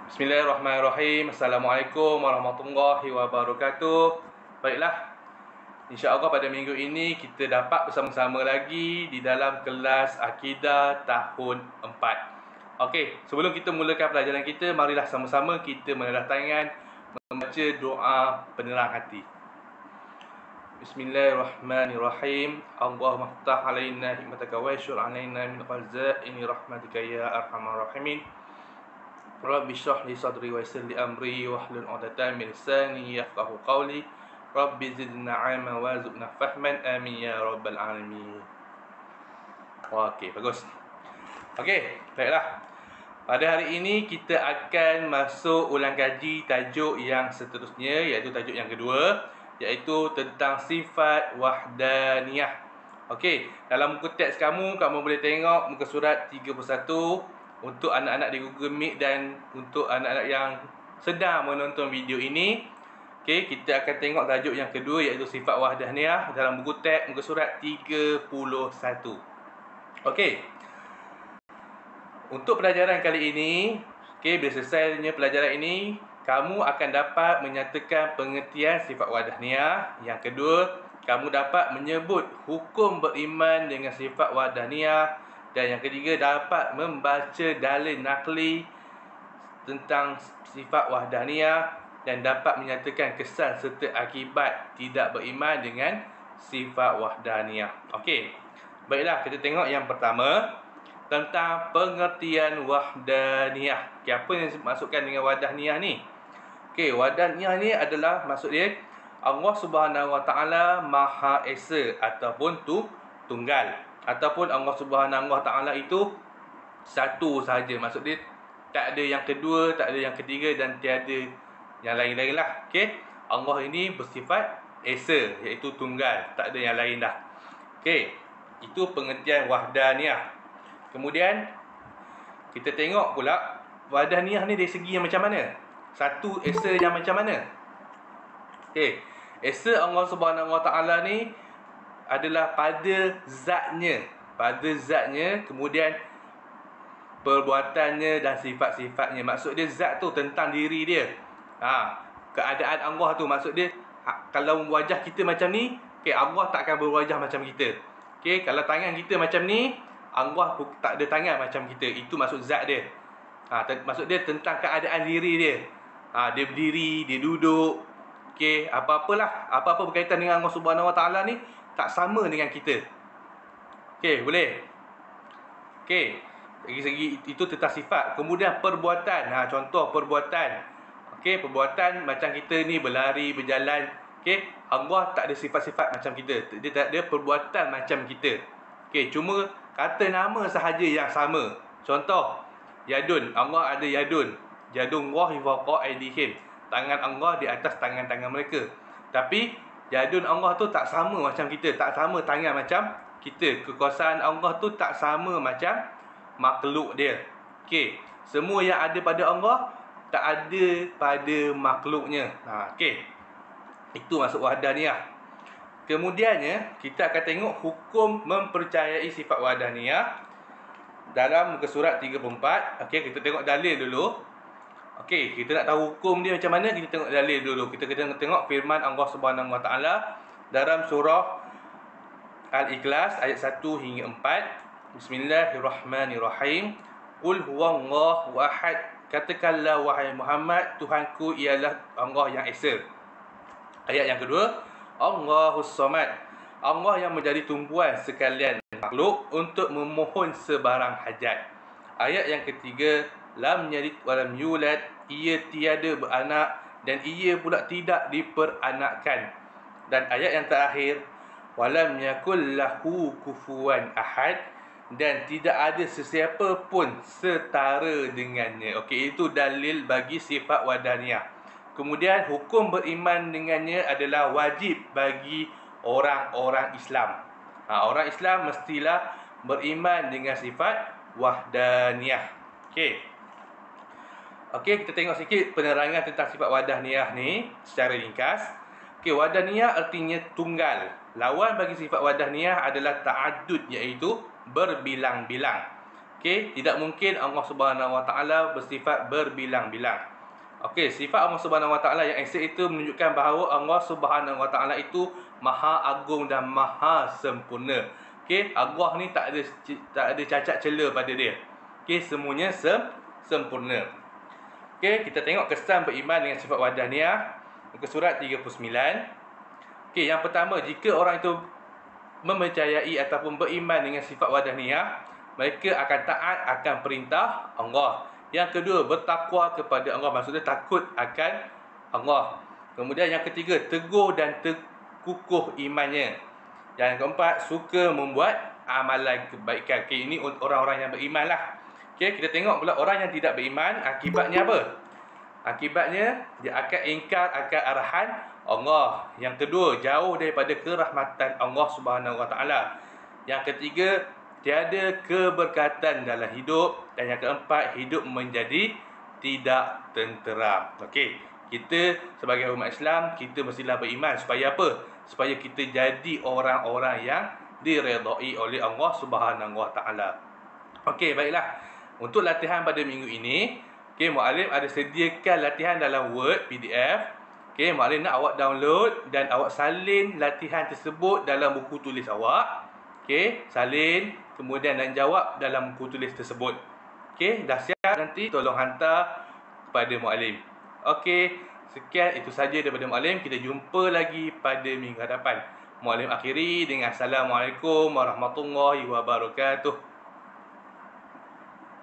Bismillahirrahmanirrahim. Assalamualaikum warahmatullahi wabarakatuh. Baiklah, insya-Allah pada minggu ini kita dapat bersama-sama lagi di dalam kelas Akidah tahun 4. Okey, sebelum kita mulakan pelajaran kita, marilah sama-sama kita menelah tangan membaca doa penerang hati. Bismillahirrahmanirrahim. Allahumma ftah alaina hikmataka wa yashur alaina min khazaini rahmatika ya arhamar rahimin. Rabbi shrah li sadri wa yassir li amri wahlul 'uqdatam min lisani yafqahu qawli. Rabbi zidna 'ilma warzuqna fahman amin ya rabbal alamin. Okey, bagus. Okey, baiklah. Pada hari ini kita akan masuk ulang kaji tajuk yang seterusnya, iaitu tajuk yang kedua, iaitu tentang sifat wahdaniyah. Okey, dalam muka teks kamu boleh tengok muka surat 31 untuk anak-anak di Google Meet dan untuk anak-anak yang sedang menonton video ini. Okey, kita akan tengok tajuk yang kedua, iaitu sifat wahdaniyah dalam buku teks muka surat 31. Okey. Untuk pelajaran kali ini, bila selesainya pelajaran ini, kamu akan dapat menyatakan pengertian sifat wahdaniyah. Yang kedua, kamu dapat menyebut hukum beriman dengan sifat wahdaniyah. Dan yang ketiga, dapat membaca dalil nakli tentang sifat wahdaniyah dan dapat menyatakan kesan serta akibat tidak beriman dengan sifat wahdaniyah. Okey. Baiklah, kita tengok yang pertama tentang pengertian wahdaniyah. Okey, apa yang dimaksudkan dengan wahdaniyah ni? Okey, wahdaniyah ni adalah maksud dia Allah Subhanahu Wa Taala Maha Esa ataupun tunggal, ataupun Allah Subhanahu Wa Taala itu satu sahaja. Maksud dia tak ada yang kedua, tak ada yang ketiga dan tiada yang lain-lain lah. Okey, Allah ini bersifat Esa, iaitu tunggal, tak ada yang lain dah. Okey, itu pengertian wahdaniyah. Kemudian kita tengok pula wahdaniyah ni dari segi yang macam mana? Satu Esa yang macam mana? Okey, Esa Allah Subhanahu Wa Taala ni adalah pada zatnya, kemudian perbuatannya dan sifat-sifatnya. Maksud dia zat tu tentang diri dia. Keadaan Allah tu maksud dia kalau wajah kita macam ni, okey, Allah tak akan berwajah macam kita. Okey, kalau tangan kita macam ni, Allah tak ada tangan macam kita. Itu maksud zat dia. Maksud dia tentang keadaan diri dia. Dia berdiri, dia duduk. Okey, apa-apa berkaitan dengan Allah Subhanahu Wa Taala ni tak sama dengan kita. Okey, boleh. Okey, dari segi itu tentang sifat. Kemudian perbuatan. Contoh perbuatan. Okey, perbuatan macam kita ni berlari, berjalan. Okey, Allah tak ada sifat-sifat macam kita. Dia tak ada perbuatan macam kita. Okey, cuma kata nama sahaja yang sama. Contoh, yadun. Allah ada yadun. Yadun Allahi fawqa aydihim. Tangan Allah di atas tangan-tangan mereka. Tapi yadun Allah tu tak sama macam kita, tak sama tangan macam kita. Kekuasaan Allah tu tak sama macam makhluk dia. Okey, semua yang ada pada Allah tak ada pada makhluknya. Okey, itu maksud wahdaniyah. Kemudiannya kita akan tengok hukum mempercayai sifat wahdaniyah dalam muka surat 34. Okey, kita tengok dalil dulu. Okey, kita nak tahu hukum dia macam mana, kita tengok dalil dulu. Kita kena tengok firman Allah Subhanahu Wa Taala dalam surah Al-Ikhlas ayat 1 hingga 4. Bismillahirrahmanirrahim. Qul huwallahu ahad. Katakanlah wahai Muhammad, Tuhanku ialah Allah yang Esa. Ayat yang kedua, Allahus Samad. Allah yang menjadi tumpuan sekalian makhluk untuk memohon sebarang hajat. Ayat yang ketiga, lam yalid walam yulad. Ia tiada beranak dan ia pula tidak diperanakkan. Dan ayat yang terakhir, walam yakul lahu kufuwan ahad. Dan tidak ada sesiapa pun setara dengannya. Okey, itu dalil bagi sifat wahdaniyah. Kemudian hukum beriman dengannya adalah wajib bagi orang-orang Islam. Orang Islam mestilah beriman dengan sifat wahdaniyah. Okey, kita tengok sikit penerangan tentang sifat wahdaniyah ni secara ringkas. Okey, wahdaniyah artinya tunggal. Lawan bagi sifat wahdaniyah adalah ta'addud, iaitu berbilang-bilang. Okey, tidak mungkin Allah Subhanahu Wa Taala bersifat berbilang-bilang. Okey, sifat Allah Subhanahu Wa Taala yang esa itu menunjukkan bahawa Allah Subhanahu Wa Taala itu maha agung dan maha sempurna. Okey, Allah ni tak ada cacat cela pada dia. Okey, semuanya sempurna. Okey, kita tengok kesan beriman dengan sifat wahdaniyah. Muka surat 39. Okey, yang pertama, jika orang itu mempercayai ataupun beriman dengan sifat wahdaniyah, mereka akan taat akan perintah Allah. Yang kedua, bertakwa kepada Allah, maksudnya takut akan Allah. Kemudian yang ketiga, teguh dan kukuh imannya. Yang keempat, suka membuat amalan kebaikan. Okey, ini orang-orang yang beriman lah. Okey, kita tengok pula orang yang tidak beriman, akibatnya apa? Akibatnya, dia akan ingkar akan arahan Allah. Yang kedua, jauh daripada kerahmatan Allah Subhanahu Wa Taala. Yang ketiga, tiada keberkatan dalam hidup. Dan yang keempat, hidup menjadi tidak tenteram. Okey, kita sebagai umat Islam, kita mestilah beriman. Supaya apa? Supaya kita jadi orang-orang yang diredai oleh Allah Subhanahu Wa Taala. Okey, baiklah. Untuk latihan pada minggu ini, okey, Muallim ada sediakan latihan dalam Word PDF. Okey, Muallim nak awak download dan awak salin latihan tersebut dalam buku tulis awak. Okey, salin, kemudian dan jawab dalam buku tulis tersebut. Okey, dah siap, nanti tolong hantar kepada Muallim. Okey, sekian itu saja daripada Muallim. Kita jumpa lagi pada minggu hadapan. Muallim akhiri dengan Assalamualaikum warahmatullahi wabarakatuh.